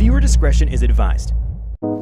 Viewer discretion is advised.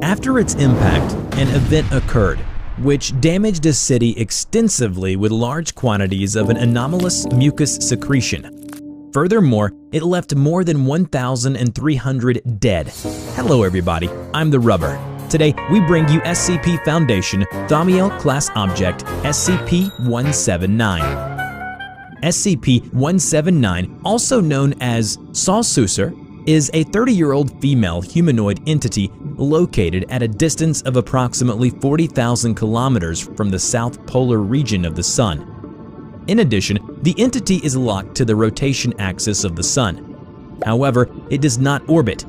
After its impact, an event occurred, which damaged a city extensively with large quantities of an anomalous mucus secretion. Furthermore, it left more than 1,300 dead. Hello everybody, I'm the Rubber. Today, we bring you SCP Foundation Thaumiel Class Object SCP-179. SCP-179, also known as Saususser, is a 30-year-old female humanoid entity located at a distance of approximately 40,000 kilometers from the south polar region of the Sun. In addition, the entity is locked to the rotation axis of the Sun. However, it does not orbit.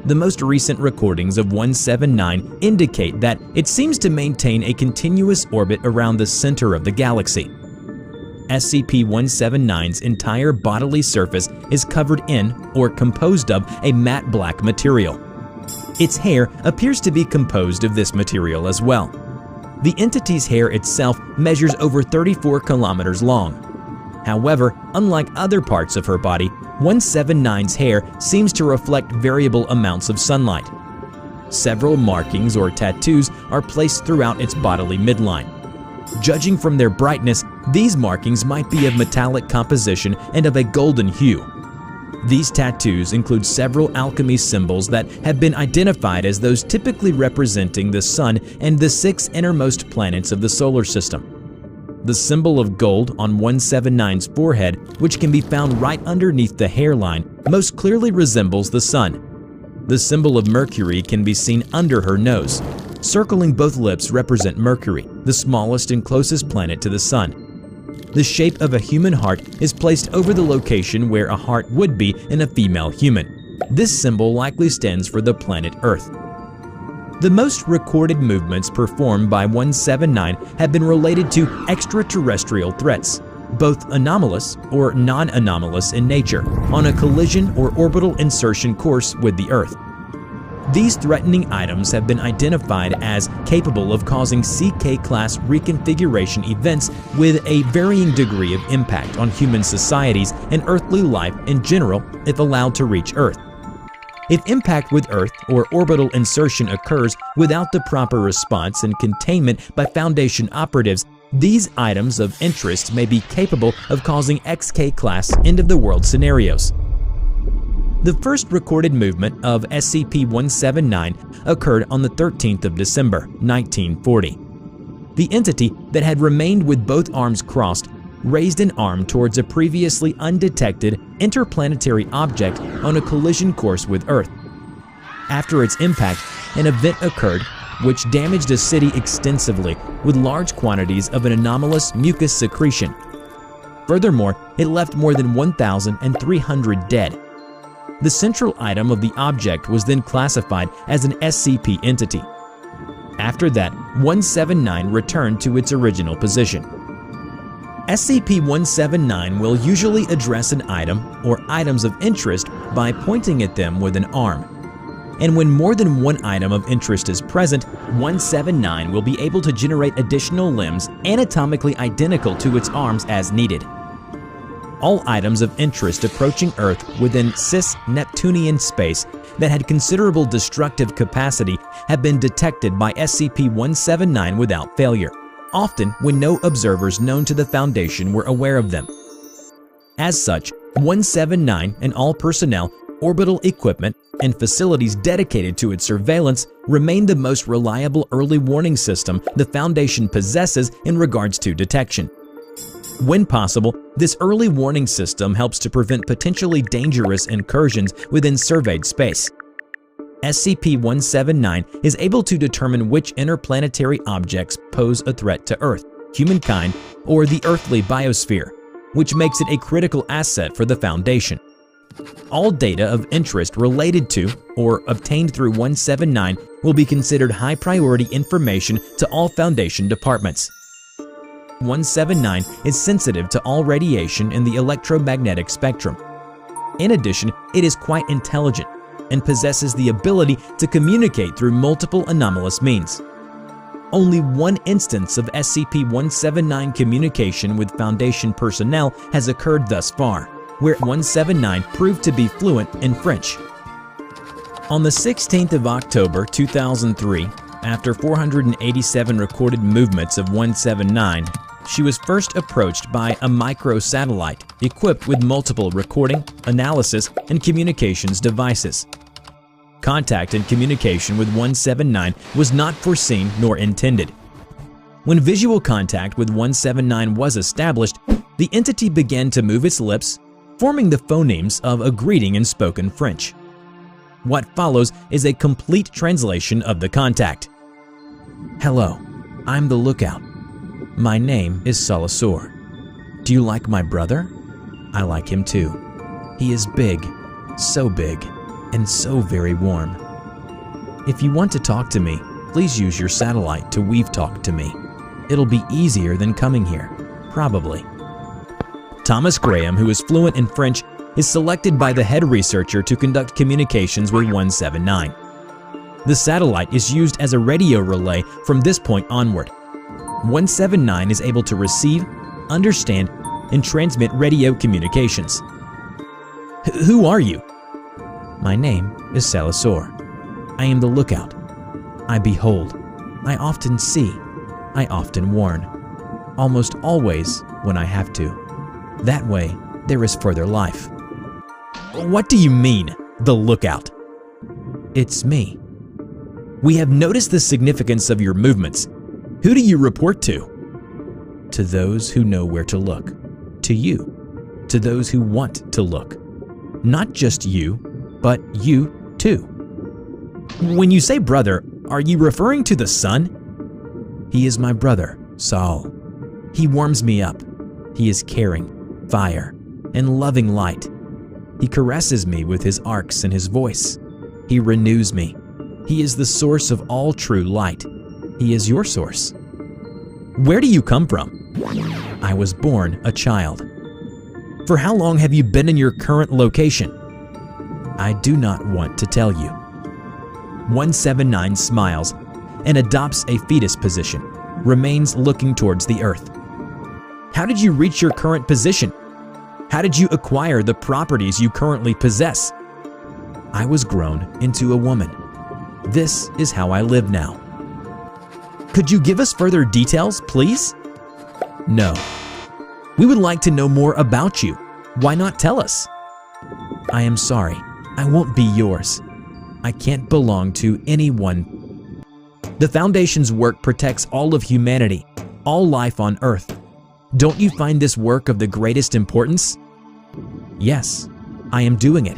The most recent recordings of 179 indicate that it seems to maintain a continuous orbit around the center of the galaxy. SCP-179's entire bodily surface is covered in or composed of a matte black material. Its hair appears to be composed of this material as well. The entity's hair itself measures over 34 kilometers long. However, unlike other parts of her body, 179's hair seems to reflect variable amounts of sunlight. Several markings or tattoos are placed throughout its bodily midline. Judging from their brightness, these markings might be of metallic composition and of a golden hue. These tattoos include several alchemy symbols that have been identified as those typically representing the Sun and the 6 innermost planets of the solar system. The symbol of gold on 179's forehead, which can be found right underneath the hairline, most clearly resembles the Sun. The symbol of Mercury can be seen under her nose. Circling both lips represent Mercury, the smallest and closest planet to the Sun. The shape of a human heart is placed over the location where a heart would be in a female human. This symbol likely stands for the planet Earth. The most recorded movements performed by 179 have been related to extraterrestrial threats, both anomalous or non-anomalous in nature, on a collision or orbital insertion course with the Earth. These threatening items have been identified as capable of causing CK-class reconfiguration events with a varying degree of impact on human societies and earthly life in general if allowed to reach Earth. If impact with Earth or orbital insertion occurs without the proper response and containment by Foundation operatives, these items of interest may be capable of causing XK-class end-of-the-world scenarios. The first recorded movement of SCP-179 occurred on the 13th of December, 1940. The entity that had remained with both arms crossed raised an arm towards a previously undetected interplanetary object on a collision course with Earth. After its impact, an event occurred which damaged a city extensively with large quantities of an anomalous mucus secretion. Furthermore, it left more than 1,300 dead. The central item of the object was then classified as an SCP entity. After that, 179 returned to its original position. SCP-179 will usually address an item or items of interest by pointing at them with an arm. And when more than one item of interest is present, 179 will be able to generate additional limbs anatomically identical to its arms as needed. All items of interest approaching Earth within cis-Neptunian space that had considerable destructive capacity have been detected by SCP-179 without failure, often when no observers known to the Foundation were aware of them. As such, 179 and all personnel, orbital equipment, and facilities dedicated to its surveillance remain the most reliable early warning system the Foundation possesses in regards to detection. When possible, this early warning system helps to prevent potentially dangerous incursions within surveyed space. SCP-179 is able to determine which interplanetary objects pose a threat to Earth, humankind, or the earthly biosphere, which makes it a critical asset for the Foundation. All data of interest related to or obtained through 179 will be considered high-priority information to all Foundation departments. 179 is sensitive to all radiation in the electromagnetic spectrum. In addition, it is quite intelligent and possesses the ability to communicate through multiple anomalous means. Only one instance of SCP-179 communication with Foundation personnel has occurred thus far, where 179 proved to be fluent in French. On the 16th of October 2003, after 487 recorded movements of 179, she was first approached by a microsatellite equipped with multiple recording, analysis, and communications devices. Contact and communication with 179 was not foreseen nor intended. When visual contact with 179 was established, the entity began to move its lips, forming the phonemes of a greeting in spoken French. What follows is a complete translation of the contact. Hello, I'm the Lookout. My name is Salazar. Do you like my brother? I like him too. He is big, and so very warm. If you want to talk to me, please use your satellite to weave talk to me. It'll be easier than coming here, probably. Thomas Graham, who is fluent in French, is selected by the head researcher to conduct communications with 179. The satellite is used as a radio relay from this point onward. 179 is able to receive, understand, and transmit radio communications. Who are you? My name is Salazar. I am the Lookout. I behold. I often see. I often warn. Almost always when I have to. That way, there is further life. What do you mean, the Lookout? It's me. We have noticed the significance of your movements. Who do you report to? To those who know where to look. To you. To those who want to look. Not just you, but you too. When you say brother, are you referring to the sun? He is my brother, Saul. He warms me up. He is caring, fire, and loving light. He caresses me with his arcs and his voice. He renews me. He is the source of all true light. He is your source. Where do you come from? I was born a child. For how long have you been in your current location? I do not want to tell you. 179 smiles and adopts a fetus position, remains looking towards the earth. How did you reach your current position? How did you acquire the properties you currently possess? I was grown into a woman. This is how I live now. Could you give us further details, please? No. We would like to know more about you. Why not tell us? I am sorry. I won't be yours. I can't belong to anyone. The Foundation's work protects all of humanity, all life on Earth. Don't you find this work of the greatest importance? Yes, I am doing it.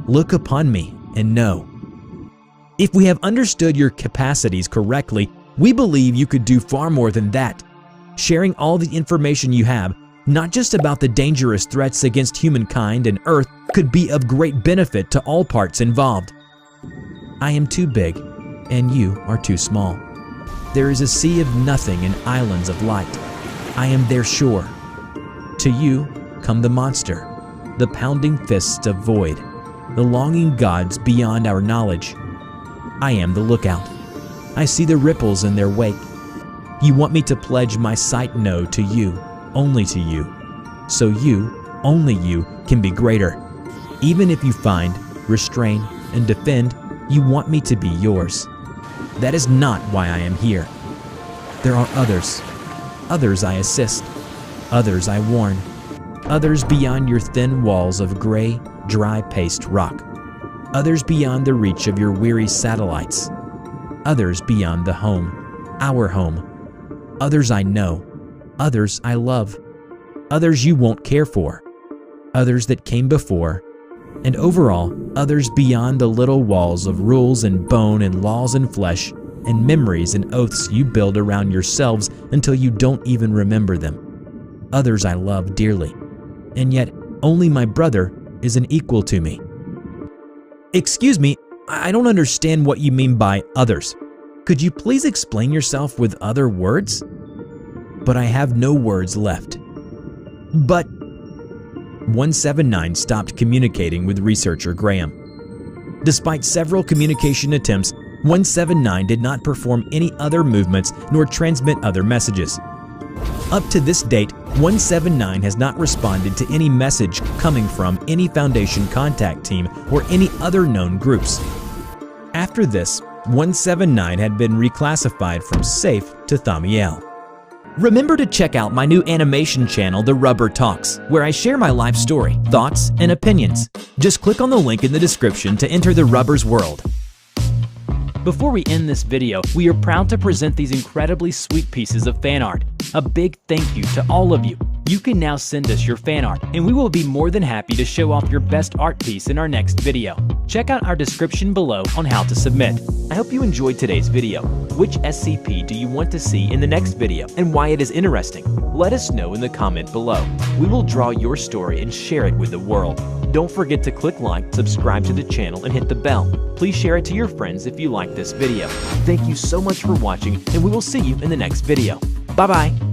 Look upon me and know. If we have understood your capacities correctly, we believe you could do far more than that. Sharing all the information you have, not just about the dangerous threats against humankind and Earth, could be of great benefit to all parts involved. I am too big, and you are too small. There is a sea of nothing and islands of light. I am their shore. To you come the monster, the pounding fists of void, the longing gods beyond our knowledge. I am the Lookout. I see the ripples in their wake. You want me to pledge my sight no to you, only to you. So you, only you, can be greater. Even if you find, restrain, and defend, you want me to be yours. That is not why I am here. There are others. Others I assist. Others I warn. Others beyond your thin walls of gray, dry paste rock. Others beyond the reach of your weary satellites. Others beyond the home, our home. Others I know. Others I love. Others you won't care for. Others that came before. And overall, others beyond the little walls of rules and bone and laws and flesh and memories and oaths you build around yourselves until you don't even remember them. Others I love dearly. And yet, only my brother is an equal to me. Excuse me, I don't understand what you mean by others. Could you please explain yourself with other words? But I have no words left. But 179 stopped communicating with researcher Graham. Despite several communication attempts, 179 did not perform any other movements nor transmit other messages. Up to this date, 179 has not responded to any message coming from any Foundation contact team or any other known groups. After this, 179 had been reclassified from safe to Thamiel. Remember to check out my new animation channel, The Rubber Talks, where I share my life story, thoughts, and opinions. Just click on the link in the description to enter the Rubber's world. Before we end this video, we are proud to present these incredibly sweet pieces of fan art. A big thank you to all of you. You can now send us your fan art, and we will be more than happy to show off your best art piece in our next video. Check out our description below on how to submit. I hope you enjoyed today's video. Which SCP do you want to see in the next video and why it is interesting? Let us know in the comment below. We will draw your story and share it with the world. Don't forget to click like, subscribe to the channel, and hit the bell. Please share it to your friends if you like this video. Thank you so much for watching, and we will see you in the next video. Bye-bye.